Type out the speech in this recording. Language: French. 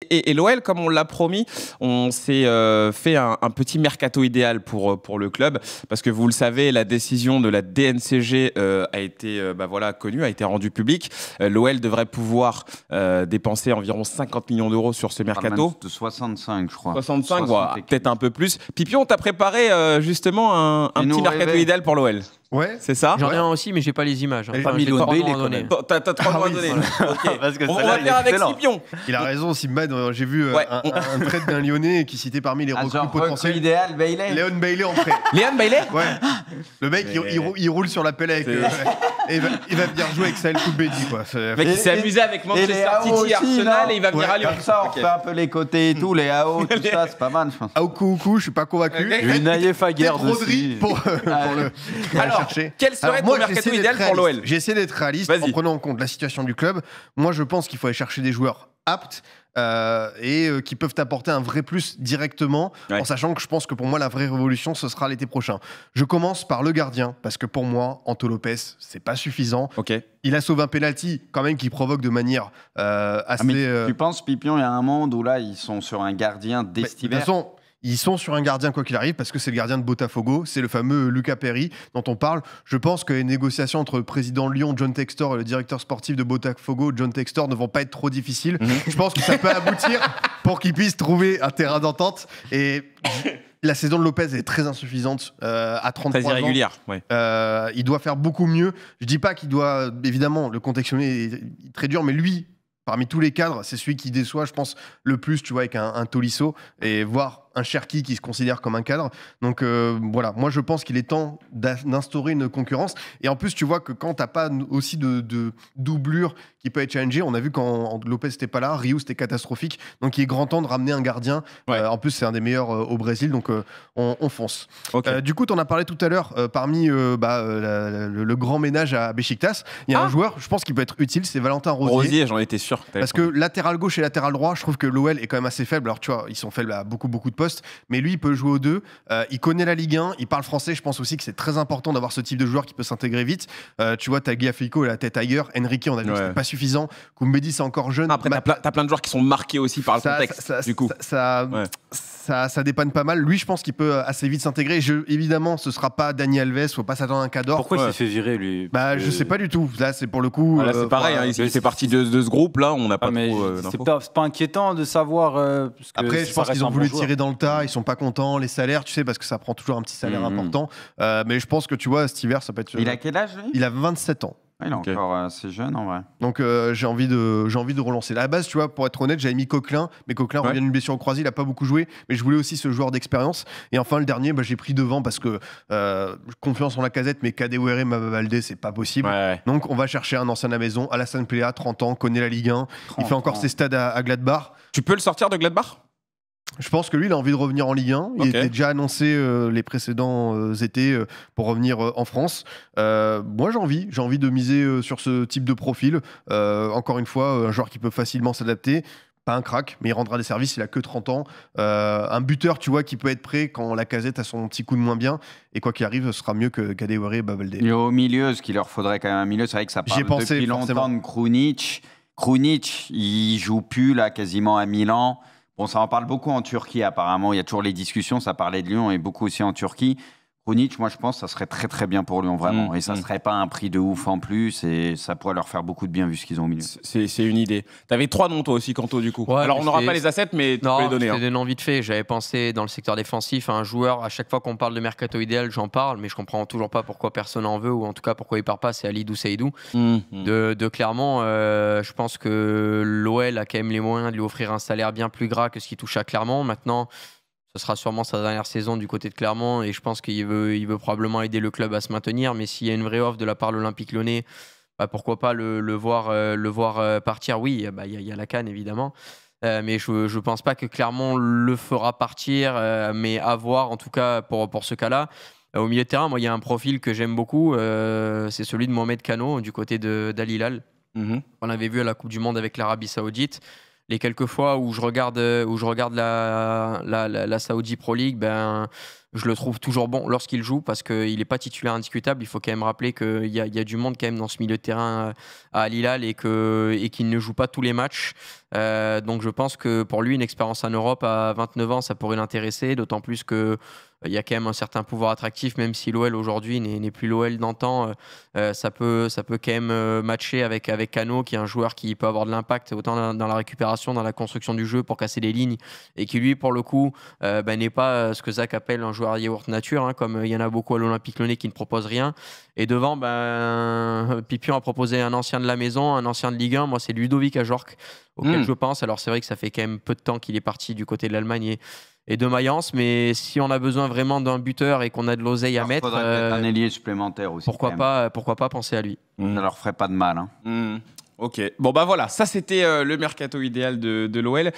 Et l'OL, comme on l'a promis, on s'est fait un petit mercato idéal pour le club, parce que vous le savez, la décision de la DNCG a été connue, a été rendue publique. L'OL devrait pouvoir dépenser environ 50 millions d'euros sur ce mercato. De 65, je crois. 65, voilà, peut-être un peu plus. Pipion, t'as préparé justement un petit mercato idéal pour l'OL. Ouais. C'est ça? J'en ai un aussi, mais j'ai pas les images. Et Enfin, Leon j'ai trois Bailey, noms à quand donner. même. T'as 3 mois à donner. Ok. Parce que On celle-là, va il faire est avec excellent. Scipion. Il a raison, Simbad. J'ai vu Ouais, un trade d'un Lyonnais qui citait parmi les recrues Genre potentielles idéal, Bailey. Léon Bailey en prêt. Léon Bailey? Ouais. Le mec, il roule sur la pelle avec. Et il va venir jouer avec Saël Koulbedi, quoi. Le mec, il s'est amusé avec Manchester City, Arsenal, et il va venir à Lyon. Comme ça, on refait un peu les côtés et tout, les AO, tout ça, c'est pas mal, je pense. Aoukou, je suis pas convaincu. Une Faguerre Peut-être Rodri dessus. pour le Alors, chercher. quel serait ton mercato idéal pour l'OL? J'ai essayé d'être réaliste en prenant en compte la situation du club. Moi, je pense qu'il faut aller chercher des joueurs aptes qui peuvent apporter un vrai plus directement, en sachant que je pense que pour moi, la vraie révolution, ce sera l'été prochain. Je commence par le gardien, parce que pour moi, Anto Lopez, c'est pas suffisant. Okay. Il a sauvé un penalty quand même qui provoque de manière assez... Tu penses, Pipion, il y a un monde où là, ils sont sur un gardien De toute d'Estivert. façon, ils sont sur un gardien quoi qu'il arrive parce que c'est le gardien de Botafogo, c'est le fameux Luca Perry dont on parle. Je pense que les négociations entre le président Lyon, John Textor, et le directeur sportif de Botafogo, John Textor, ne vont pas être trop difficiles. Je pense que ça peut aboutir pour qu'ils puissent trouver un terrain d'entente. Et la saison de Lopez est très insuffisante à 33 Très irrégulière, ans. ouais. Il doit faire beaucoup mieux. Je dis pas qu'il doit, évidemment, le contextionner est très dur, mais lui, parmi tous les cadres, c'est celui qui déçoit, je pense, le plus, tu vois, avec un Tolisso, et voir un Cherki qui se considère comme un cadre. Donc voilà, moi je pense qu'il est temps d'instaurer une concurrence. Et en plus, tu vois que quand t'as pas aussi de doublure qui peut être challengée, on a vu quand Lopez n'était pas là, Rio c'était catastrophique. Donc il est grand temps de ramener un gardien. En plus, c'est un des meilleurs au Brésil, donc on fonce. Okay. Du coup, tu en as parlé tout à l'heure, parmi le grand ménage à Beşiktaş, il y a un joueur, je pense, qui peut être utile, c'est Valentin Rosier. Rosier, j'en étais sûr. Parce que latéral gauche et latéral droit, je trouve que l'OL est quand même assez faible. Alors tu vois, ils sont faibles à beaucoup de postes, mais lui, il peut jouer aux deux. Il connaît la Ligue 1, il parle français. Je pense aussi que c'est très important d'avoir ce type de joueur qui peut s'intégrer vite. Tu vois, Tagliafico et la tête ailleurs. Enrique, on a vu que c'était pas suffisant. Koumbedi, c'est encore jeune. Après, t'as plein de joueurs qui sont marqués aussi par le contexte. Du coup, ça dépanne pas mal. Lui, je pense qu'il peut assez vite s'intégrer. Évidemment, ce sera pas Dani Alves, faut pas s'attendre à un Cador. Pourquoi il s'est fait virer, lui? Je sais pas du tout. Là, c'est pour le coup. Là, c'est pareil, il fait partie de ce groupe-là. On n'a pas trop. C'est pas inquiétant de savoir. Parce que après, je pense qu'ils ont voulu tirer dans le tas. Ils sont pas contents. Les salaires, tu sais, parce que ça prend toujours un petit salaire important. Mais je pense que tu vois, cet hiver, ça peut être. Il a quel âge, lui? Il a 27 ans. Il est encore assez jeune, en vrai. Donc j'ai envie de relancer. À la base, tu vois, pour être honnête, j'avais mis Coquelin, mais Coquelin revient d'une blessure au croisé, il a pas beaucoup joué, mais je voulais aussi ce joueur d'expérience. Et enfin, le dernier, j'ai pris devant parce que confiance en la Casette, mais Kadewere, Mavaldé, c'est pas possible. Donc on va chercher un ancien à la maison, Alassane Plea, 30 ans, connaît la Ligue 1, il fait encore ses stades à Gladbach. Tu peux le sortir de Gladbach? Je pense que lui, il a envie de revenir en Ligue 1. Il était déjà annoncé les précédents étés pour revenir en France. Moi, j'ai envie de miser sur ce type de profil. Encore une fois, un joueur qui peut facilement s'adapter. Pas un crack, mais il rendra des services, il a que 30 ans. Un buteur, tu vois, qui peut être prêt quand la Casette a son petit coup de moins bien. Et quoi qu'il arrive, ce sera mieux que Kadewere et Bavaldé. Et au milieu, ce qu'il leur faudrait quand même un milieu, c'est vrai que ça parle depuis longtemps de Krunic. Krunic, il joue plus là quasiment à Milan. Bon, ça en parle beaucoup en Turquie apparemment. Il y a toujours les discussions, ça parlait de Lyon et beaucoup aussi en Turquie. Krunic, moi je pense que ça serait très très bien pour Lyon vraiment. Et ça serait pas un prix de ouf en plus et ça pourrait leur faire beaucoup de bien vu ce qu'ils ont au milieu. C'est une idée. T'avais 3 noms toi aussi, Kanto, du coup. Ouais, alors on n'aura pas les assets, mais tu peux les donner. Non, c'était une envie de fait. J'avais pensé dans le secteur défensif à un joueur. À chaque fois qu'on parle de mercato idéal, j'en parle, mais je comprends toujours pas pourquoi personne en veut ou en tout cas pourquoi il part pas. C'est Alidou Seydou de Clermont. Je pense que l'OL a quand même les moyens de lui offrir un salaire bien plus gras que ce qu'il touche à Clermont. Maintenant, ce sera sûrement sa dernière saison du côté de Clermont et je pense qu'il veut probablement aider le club à se maintenir. Mais s'il y a une vraie offre de la part de l'Olympique Lyonnais, pourquoi pas le voir partir. Oui, il y a la CAN évidemment. Mais je ne pense pas que Clermont le fera partir, mais à voir en tout cas pour ce cas-là. Au milieu de terrain, moi, il y a un profil que j'aime beaucoup, c'est celui de Mohamed Kano du côté d'Al Hilal. On l'avait vu à la Coupe du Monde avec l'Arabie Saoudite. Les quelques fois où je regarde la Saudi Pro League, je le trouve toujours bon lorsqu'il joue parce qu'il n'est pas titulaire indiscutable. Il faut quand même rappeler qu'il y a du monde quand même dans ce milieu de terrain à Al Hilal et qu'il ne joue pas tous les matchs. Donc je pense que pour lui, une expérience en Europe à 29 ans, ça pourrait l'intéresser, d'autant plus que il y a quand même un certain pouvoir attractif, même si l'OL aujourd'hui n'est plus l'OL d'antan. Ça peut quand même matcher avec Cano, qui est un joueur qui peut avoir de l'impact autant dans la récupération, dans la construction du jeu pour casser les lignes, et qui lui, pour le coup, n'est pas ce que Zach appelle un joueur yaourt nature, hein, comme il y en a beaucoup à l'Olympique Lyonnais qui ne proposent rien. Et devant, Pipion a proposé un ancien de la maison, un ancien de Ligue 1. Moi, c'est Ludovic Ajorc, auquel je pense. Alors c'est vrai que ça fait quand même peu de temps qu'il est parti du côté de l'Allemagne et de Mayence, mais si on a besoin vraiment d'un buteur et qu'on a de l'oseille à mettre, faudrait peut-être un ailier supplémentaire aussi. Pourquoi pas penser à lui. Ça leur ferait pas de mal. Ok, bon bah voilà, ça c'était le mercato idéal de l'OL.